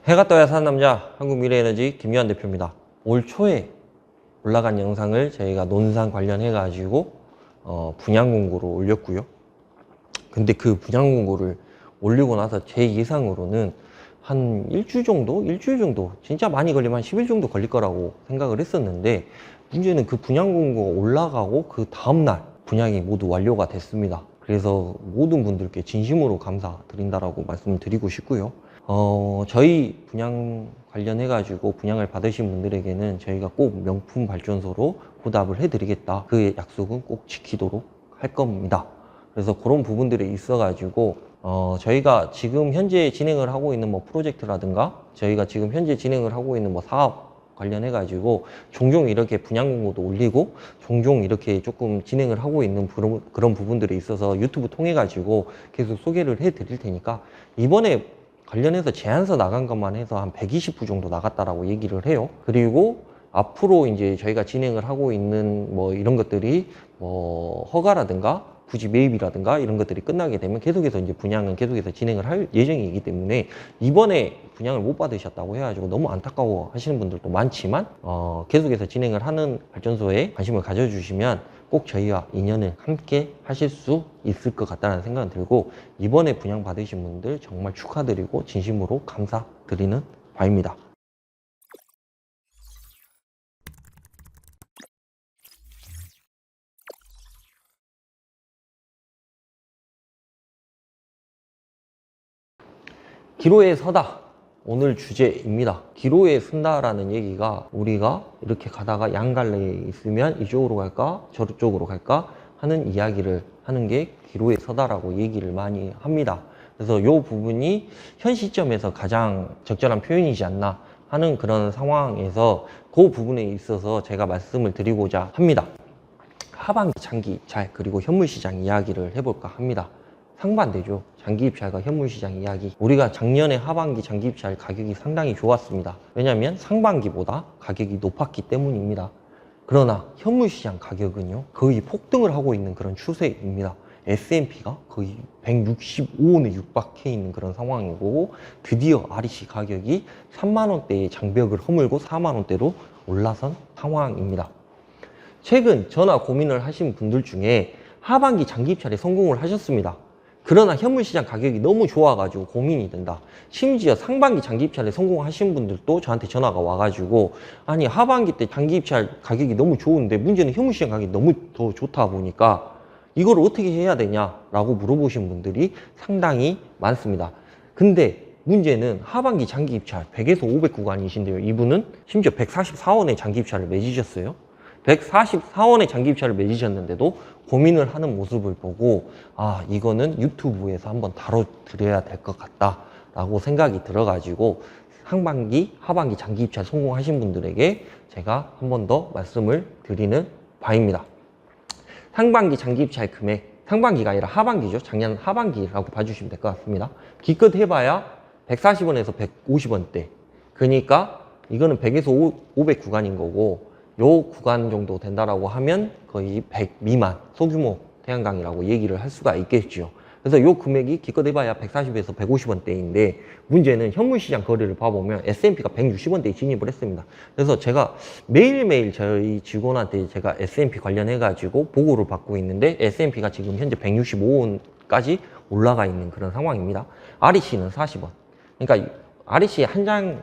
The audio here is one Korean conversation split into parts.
해가 떠야 사는 남자 한국미래에너지 김유한 대표입니다. 올 초에 올라간 영상을 저희가 논산 관련해 가지고 분양 공고를 올렸고요. 근데 그 분양 공고를 올리고 나서 제 예상으로는 한 일주일 정도 진짜 많이 걸리면 한 10일 정도 걸릴 거라고 생각을 했었는데, 문제는 그 분양 공고가 올라가고 그 다음날 분양이 모두 완료가 됐습니다. 그래서 모든 분들께 진심으로 감사드린다라고 말씀을 드리고 싶고요. 저희 분양 관련해 가지고 분양을 받으신 분들에게는 저희가 꼭 명품 발전소로 보답을 해 드리겠다, 그 약속은 꼭 지키도록 할 겁니다. 그래서 그런 부분들이 있어 가지고 저희가 지금 현재 진행을 하고 있는 뭐 프로젝트라든가, 저희가 지금 현재 진행을 하고 있는 뭐 사업 관련해 가지고 종종 이렇게 분양 공고도 올리고 종종 이렇게 조금 진행을 하고 있는 그런 부분들이 있어서 유튜브 통해 가지고 계속 소개를 해 드릴 테니까, 이번에 관련해서 제안서 나간 것만 해서 한 120부 정도 나갔다라고 얘기를 해요. 그리고 앞으로 이제 저희가 진행을 하고 있는 뭐 이런 것들이 뭐 허가라든가 굳이 매입이라든가 이런 것들이 끝나게 되면 계속해서 이제 분양은 계속해서 진행을 할 예정이기 때문에, 이번에 분양을 못 받으셨다고 해가지고 너무 안타까워 하시는 분들도 많지만 계속해서 진행을 하는 발전소에 관심을 가져주시면 꼭 저희와 인연을 함께 하실 수 있을 것 같다는 생각이 들고, 이번에 분양 받으신 분들 정말 축하드리고 진심으로 감사드리는 바입니다. 기로에 서다, 오늘 주제입니다. 기로에 선다라는 얘기가, 우리가 이렇게 가다가 양갈래에 있으면 이쪽으로 갈까 저쪽으로 갈까 하는 이야기를 하는 게 기로에 서다라고 얘기를 많이 합니다. 그래서 이 부분이 현 시점에서 가장 적절한 표현이지 않나 하는 그런 상황에서 그 부분에 있어서 제가 말씀을 드리고자 합니다. 하반기 장기 입찰 그리고 현물시장 이야기를 해볼까 합니다. 상반되죠. 장기 입찰과 현물 시장 이야기. 우리가 작년에 하반기 장기 입찰 가격이 상당히 좋았습니다. 왜냐하면 상반기보다 가격이 높았기 때문입니다. 그러나 현물 시장 가격은요, 거의 폭등을 하고 있는 그런 추세입니다. S&P가 거의 165원에 육박해 있는 그런 상황이고, 드디어 REC 가격이 3만 원대의 장벽을 허물고 4만 원대로 올라선 상황입니다. 최근 전화 고민을 하신 분들 중에 하반기 장기 입찰에 성공을 하셨습니다. 그러나 현물시장 가격이 너무 좋아가지고 고민이 된다. 심지어 상반기 장기 입찰에 성공하신 분들도 저한테 전화가 와가지고, 아니 하반기 때 장기 입찰 가격이 너무 좋은데 문제는 현물시장 가격이 너무 더 좋다 보니까 이걸 어떻게 해야 되냐라고 물어보신 분들이 상당히 많습니다. 근데 문제는 하반기 장기 입찰 100에서 500 구간이신데요, 이분은 심지어 144원의 장기 입찰을 맺으셨어요. 144원의 장기 입찰을 맺으셨는데도 고민을 하는 모습을 보고, 아, 이거는 유튜브에서 한번 다뤄드려야 될 것 같다 라고 생각이 들어가지고, 상반기, 하반기 장기 입찰 성공하신 분들에게 제가 한 번 더 말씀을 드리는 바입니다. 상반기 장기 입찰 금액, 상반기가 아니라 하반기죠. 작년 하반기라고 봐주시면 될 것 같습니다. 기껏 해봐야 140원에서 150원대. 그러니까 이거는 100에서 500 구간인 거고, 요 구간 정도 된다라고 하면 거의 100 미만 소규모 태양광이라고 얘기를 할 수가 있겠죠. 그래서 요 금액이 기껏 해봐야 140에서 150원대인데, 문제는 현물시장 거래를 봐보면 S&P가 160원대에 진입을 했습니다. 그래서 제가 매일매일 저희 직원한테 제가 S&P 관련해가지고 보고를 받고 있는데, S&P가 지금 현재 165원까지 올라가 있는 그런 상황입니다. REC는 40원. 그러니까 REC 한 장이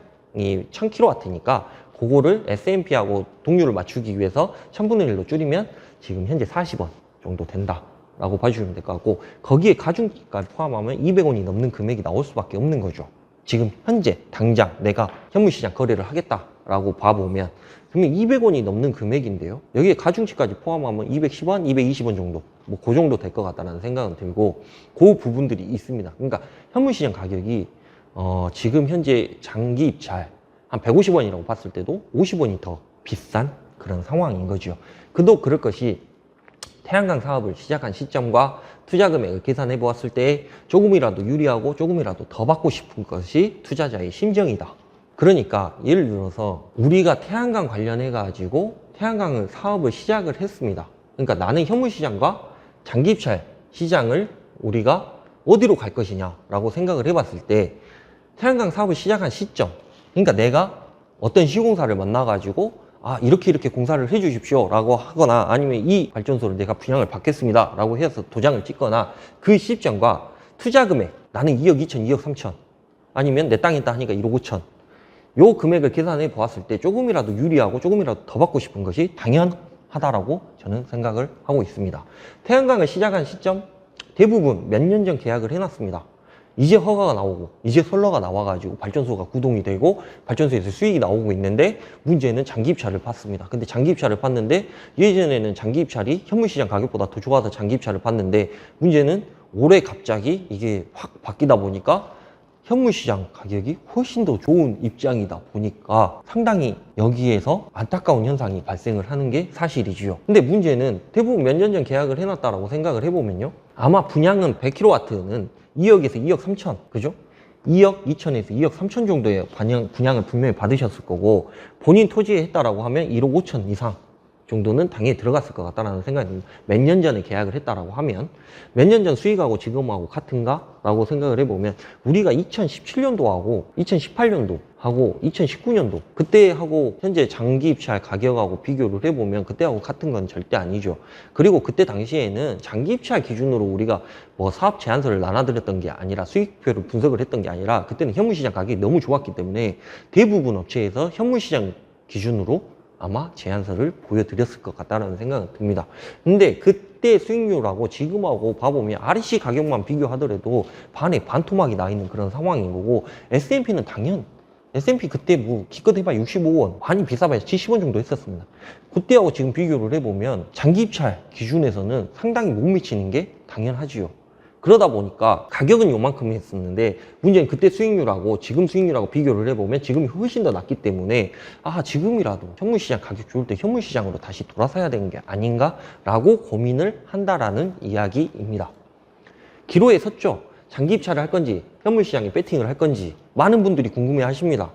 1000kW니까 그거를 S&P하고 동률을 맞추기 위해서 1000분의 1로 줄이면 지금 현재 40원 정도 된다라고 봐주시면 될 것 같고, 거기에 가중기까지 포함하면 200원이 넘는 금액이 나올 수밖에 없는 거죠. 지금 현재 당장 내가 현물시장 거래를 하겠다라고 봐보면 그러면 200원이 넘는 금액인데요, 여기에 가중치까지 포함하면 210원, 220원 정도, 뭐 그 정도 될 것 같다는 생각은 들고, 그 부분들이 있습니다. 그러니까 현물시장 가격이 지금 현재 장기 입찰 한 150원이라고 봤을 때도 50원이 더 비싼 그런 상황인 거죠. 그도 그럴 것이, 태양광 사업을 시작한 시점과 투자 금액을 계산해 보았을 때 조금이라도 유리하고 조금이라도 더 받고 싶은 것이 투자자의 심정이다. 그러니까 예를 들어서 우리가 태양광 관련해 가지고 태양광 사업을 시작을 했습니다. 그러니까 나는 현물시장과 장기입찰 시장을 우리가 어디로 갈 것이냐라고 생각을 해봤을 때, 태양광 사업을 시작한 시점, 그러니까 내가 어떤 시공사를 만나가지고 이렇게 공사를 해주십시오 라고 하거나 아니면 이 발전소를 내가 분양을 받겠습니다 라고 해서 도장을 찍거나 그 시점과 투자 금액, 나는 2억 2천, 2억 3천 아니면 내 땅에 있다 하니까 1억 5천, 요 금액을 계산해 보았을 때 조금이라도 유리하고 조금이라도 더 받고 싶은 것이 당연하다라고 저는 생각을 하고 있습니다. 태양광을 시작한 시점 대부분 몇 년 전 계약을 해놨습니다. 이제 허가가 나오고 이제 선러가 나와가지고 발전소가 구동이 되고 발전소에서 수익이 나오고 있는데 문제는 장기입찰을 받습니다. 근데 장기입찰을 받는데 예전에는 장기입찰이 현물시장 가격보다 더 좋아서 장기입찰을 받는데 문제는 올해 갑자기 이게 확 바뀌다 보니까 현물시장 가격이 훨씬 더 좋은 입장이다 보니까 상당히 여기에서 안타까운 현상이 발생을 하는 게 사실이지요. 근데 문제는 대부분 몇 년 전 계약을 해놨다라고 생각을 해보면요. 아마 분양은 100kW는 2억에서 2억 3천, 그죠? 2억 2천에서 2억 3천 정도의 분양을 분명히 받으셨을 거고 본인 토지에 했다라고 하면 1억 5천 이상 정도는 당연히 들어갔을 것 같다라는 생각이 듭니다. 몇 년 전에 계약을 했다라고 하면 몇 년 전 수익하고 지금하고 같은가? 라고 생각을 해보면 우리가 2017년도하고 2018년도 하고 2019년도 그때하고 현재 장기 입찰 가격하고 비교를 해보면 그때하고 같은 건 절대 아니죠. 그리고 그때 당시에는 장기 입찰 기준으로 우리가 뭐 사업 제안서를 나눠드렸던 게 아니라 수익표를 분석을 했던 게 아니라 그때는 현물시장 가격이 너무 좋았기 때문에 대부분 업체에서 현물시장 기준으로 아마 제안서를 보여드렸을 것 같다는 생각은 듭니다. 근데 그때 수익률하고 지금하고 봐보면 REC 가격만 비교하더라도 반에 반토막이 나 있는 그런 상황인 거고 S&P는 S&P 그때 뭐 기껏 해봐야 65원, 많이 비싸봐야 70원 정도 했었습니다. 그때하고 지금 비교를 해보면 장기 입찰 기준에서는 상당히 못 미치는 게 당연하지요. 그러다 보니까 가격은 요만큼 했었는데 문제는 그때 수익률하고 지금 수익률하고 비교를 해보면 지금이 훨씬 더 낮기 때문에 지금이라도 현물시장 가격 좋을 때 현물시장으로 다시 돌아서야 되는 게 아닌가 라고 고민을 한다라는 이야기입니다. 기로에 섰죠. 장기 입찰을 할 건지 현물시장에 배팅을 할 건지 많은 분들이 궁금해 하십니다.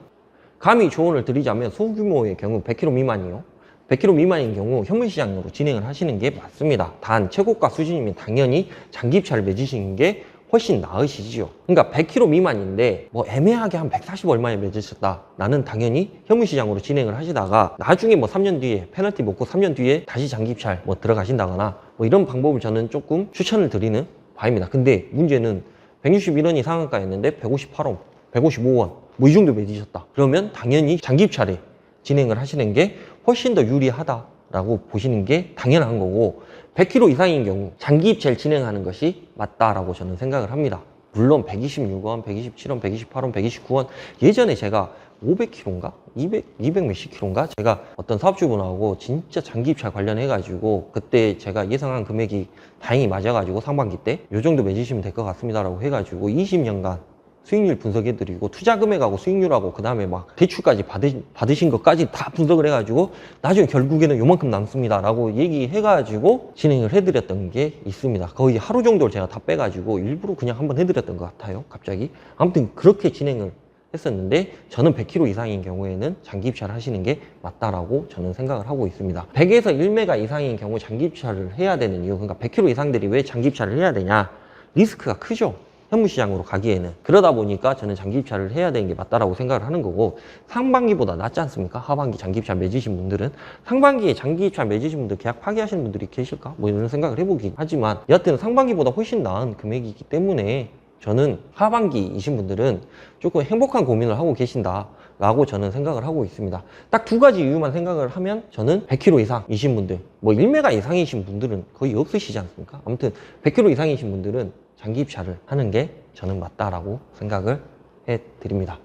감히 조언을 드리자면 소규모의 경우 100kg 미만이요. 100kg 미만인 경우 현물시장으로 진행을 하시는 게 맞습니다. 단 최고가 수준이면 당연히 장기 입찰을 맺으시는 게 훨씬 나으시죠. 그러니까 100kg 미만인데 뭐 애매하게 한 140 얼마에 맺으셨다. 나는 당연히 현물시장으로 진행을 하시다가 나중에 뭐 3년 뒤에 페널티 먹고 3년 뒤에 다시 장기 입찰 뭐 들어가신다거나 뭐 이런 방법을 저는 조금 추천을 드리는 바입니다. 근데 문제는 161원이 상한가였는데 158원, 155원 뭐 이 정도 맺으셨다. 그러면 당연히 장기 입찰에 진행을 하시는 게 훨씬 더 유리하다라고 보시는 게 당연한 거고 100kg 이상인 경우 장기 입찰 진행하는 것이 맞다라고 저는 생각을 합니다. 물론 126원, 127원, 128원, 129원 예전에 제가 500kg인가? 200 몇십 킬로인가? 제가 어떤 사업주분하고 진짜 장기 입찰 관련해가지고 그때 제가 예상한 금액이 다행히 맞아가지고 상반기 때 요 정도 맺으시면 될 것 같습니다라고 해가지고 20년간 수익률 분석해드리고 투자 금액하고 수익률하고 그 다음에 막 대출까지 받으신 것까지 다 분석을 해가지고 나중에 결국에는 요만큼 남습니다 라고 얘기해가지고 진행을 해드렸던 게 있습니다. 거의 하루 정도를 제가 다 빼가지고 일부러 그냥 한번 해드렸던 것 같아요. 갑자기 아무튼 그렇게 진행을 했었는데 저는 100kg 이상인 경우에는 장기 입찰을 하시는 게 맞다라고 저는 생각을 하고 있습니다. 100에서 1메가 이상인 경우 장기 입찰을 해야 되는 이유, 그러니까 100kg 이상들이 왜 장기 입찰을 해야 되냐? 리스크가 크죠. 현물시장으로 가기에는. 그러다 보니까 저는 장기 입찰을 해야 되는 게 맞다라고 생각을 하는 거고 상반기보다 낫지 않습니까? 하반기 장기 입찰 맺으신 분들은. 상반기에 장기 입찰 맺으신 분들 계약 파기하시는 분들이 계실까? 뭐 이런 생각을 해보긴 하지만 여하튼 상반기보다 훨씬 나은 금액이기 때문에 저는 하반기이신 분들은 조금 행복한 고민을 하고 계신다 라고 저는 생각을 하고 있습니다. 딱 두 가지 이유만 생각을 하면 저는 100kg 이상이신 분들, 뭐 1메가 이상이신 분들은 거의 없으시지 않습니까? 아무튼 100kg 이상이신 분들은 장기 입찰을 하는 게 저는 맞다라고 생각을 해드립니다.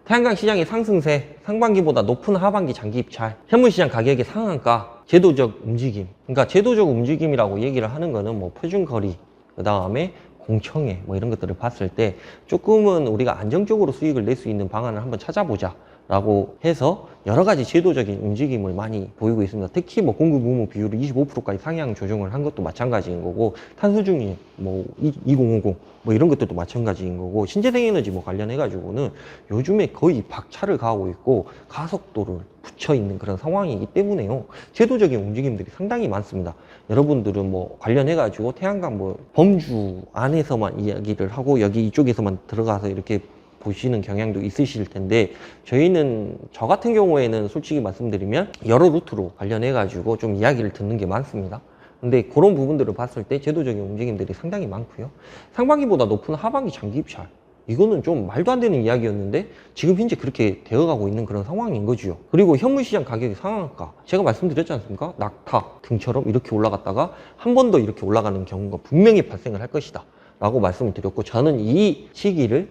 태양광 시장의 상승세, 상반기보다 높은 하반기 장기 입찰, 현물시장 가격의 상한가, 제도적 움직임. 그러니까 제도적 움직임이라고 얘기를 하는 거는 뭐 표준거리, 그 다음에 공청회 뭐 이런 것들을 봤을 때 조금은 우리가 안정적으로 수익을 낼 수 있는 방안을 한번 찾아보자 라고 해서 여러 가지 제도적인 움직임을 많이 보이고 있습니다. 특히 뭐 공급 의무 비율을 25%까지 상향 조정을 한 것도 마찬가지인 거고 탄소중립 뭐 2050 뭐 이런 것들도 마찬가지인 거고 신재생 에너지 뭐 관련해 가지고는 요즘에 거의 박차를 가하고 있고 가속도를 붙여 있는 그런 상황이기 때문에요. 제도적인 움직임들이 상당히 많습니다. 여러분들은 뭐 관련해 가지고 태양광 뭐 범주 안에서만 이야기를 하고 여기 이쪽에서만 들어가서 이렇게 보시는 경향도 있으실 텐데, 저 같은 경우에는 솔직히 말씀드리면 여러 루트로 관련해 가지고 좀 이야기를 듣는 게 많습니다. 근데 그런 부분들을 봤을 때 제도적인 움직임들이 상당히 많고요. 상반기보다 높은 하반기 장기 입찰, 이거는 좀 말도 안 되는 이야기였는데 지금 현재 그렇게 되어가고 있는 그런 상황인 거죠. 그리고 현물시장 가격의 상한가, 제가 말씀드렸지 않습니까? 낙타 등처럼 이렇게 올라갔다가 한 번 더 이렇게 올라가는 경우가 분명히 발생을 할 것이다 라고 말씀을 드렸고, 저는 이 시기를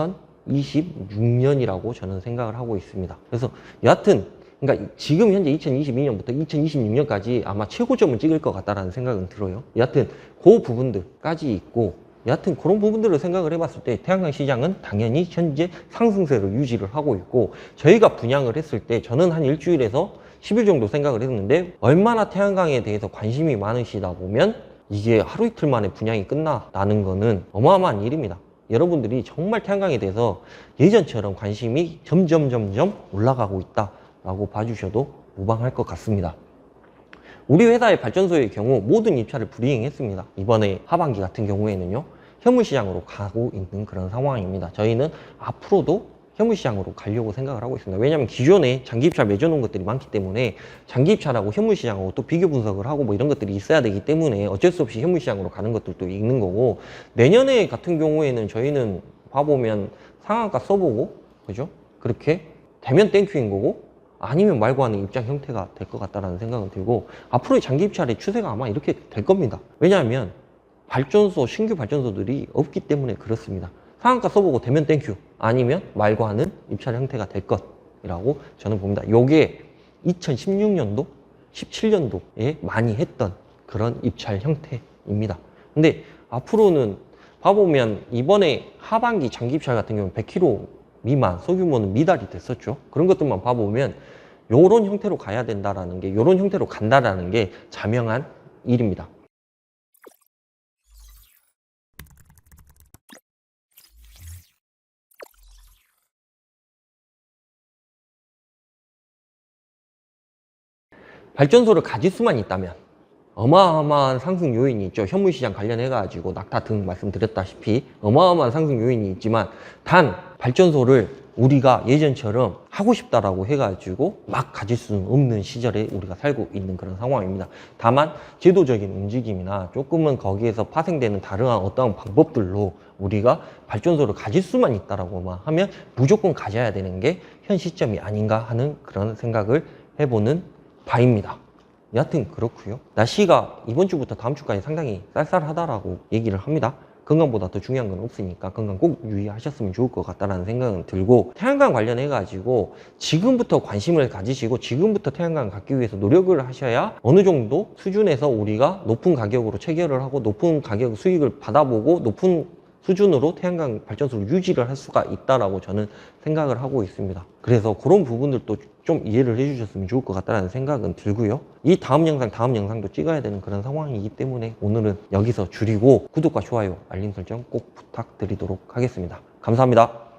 2026년이라고 저는 생각을 하고 있습니다. 그래서 여하튼 그러니까 지금 현재 2022년부터 2026년까지 아마 최고점을 찍을 것 같다라는 생각은 들어요. 여하튼 그 부분들까지 있고, 여하튼 그런 부분들을 생각을 해봤을 때 태양광 시장은 당연히 현재 상승세를 유지를 하고 있고, 저희가 분양을 했을 때 저는 한 일주일에서 10일 정도 생각을 했는데, 얼마나 태양광에 대해서 관심이 많으시다 보면 이게 하루 이틀 만에 분양이 끝나라는 거는 어마어마한 일입니다. 여러분들이 정말 태양광에 대해서 예전처럼 관심이 점점 올라가고 있다라고 봐주셔도 무방할 것 같습니다. 우리 회사의 발전소의 경우 모든 입찰을 불이행했습니다. 이번에 하반기 같은 경우에는요, 현물시장으로 가고 있는 그런 상황입니다. 저희는 앞으로도 현물시장으로 가려고 생각을 하고 있습니다. 왜냐하면 기존에 장기 입찰 맺어놓은 것들이 많기 때문에 장기 입찰하고 현물시장하고 또 비교 분석을 하고 뭐 이런 것들이 있어야 되기 때문에 어쩔 수 없이 현물시장으로 가는 것들도 있는 거고, 내년에 같은 경우에는 저희는 봐보면 상한가 써보고, 그죠? 그렇게 되면 땡큐인 거고, 아니면 말고 하는 입장 형태가 될 것 같다는 생각은 들고, 앞으로의 장기 입찰의 추세가 아마 이렇게 될 겁니다. 왜냐하면 신규 발전소들이 없기 때문에 그렇습니다. 상한가 써보고 되면 땡큐, 아니면 말고 하는 입찰 형태가 될 것이라고 저는 봅니다. 요게 2016년도, 17년도에 많이 했던 그런 입찰 형태입니다. 근데 앞으로는 봐보면 이번에 하반기 장기 입찰 같은 경우는 100km 미만 소규모는 미달이 됐었죠. 그런 것들만 봐보면 요런 형태로 가야 된다라는 게, 요런 형태로 간다라는 게 자명한 일입니다. 발전소를 가질 수만 있다면 어마어마한 상승 요인이 있죠. 현물시장 관련해가지고 낙타 등 말씀드렸다시피 어마어마한 상승 요인이 있지만, 단 발전소를 우리가 예전처럼 하고 싶다라고 해가지고 막 가질 수는 없는 시절에 우리가 살고 있는 그런 상황입니다. 다만 제도적인 움직임이나 조금은 거기에서 파생되는 다른 어떠한 방법들로 우리가 발전소를 가질 수만 있다라고만 하면 무조건 가져야 되는 게 현 시점이 아닌가 하는 그런 생각을 해보는 바입니다. 여하튼 그렇고요. 날씨가 이번 주부터 다음 주까지 상당히 쌀쌀하다라고 얘기를 합니다. 건강보다 더 중요한 건 없으니까 건강 꼭 유의하셨으면 좋을 것 같다는 생각은 들고, 태양광 관련해 가지고 지금부터 관심을 가지시고 지금부터 태양광 갖기 위해서 노력을 하셔야 어느 정도 수준에서 우리가 높은 가격으로 체결을 하고 높은 가격 수익을 받아보고 높은 수준으로 태양광 발전소를 유지를 할 수가 있다라고 저는 생각을 하고 있습니다. 그래서 그런 부분들도 좀 이해를 해주셨으면 좋을 것 같다는 생각은 들고요. 이 다음 영상도 찍어야 되는 그런 상황이기 때문에 오늘은 여기서 줄이고, 구독과 좋아요, 알림 설정 꼭 부탁드리도록 하겠습니다. 감사합니다.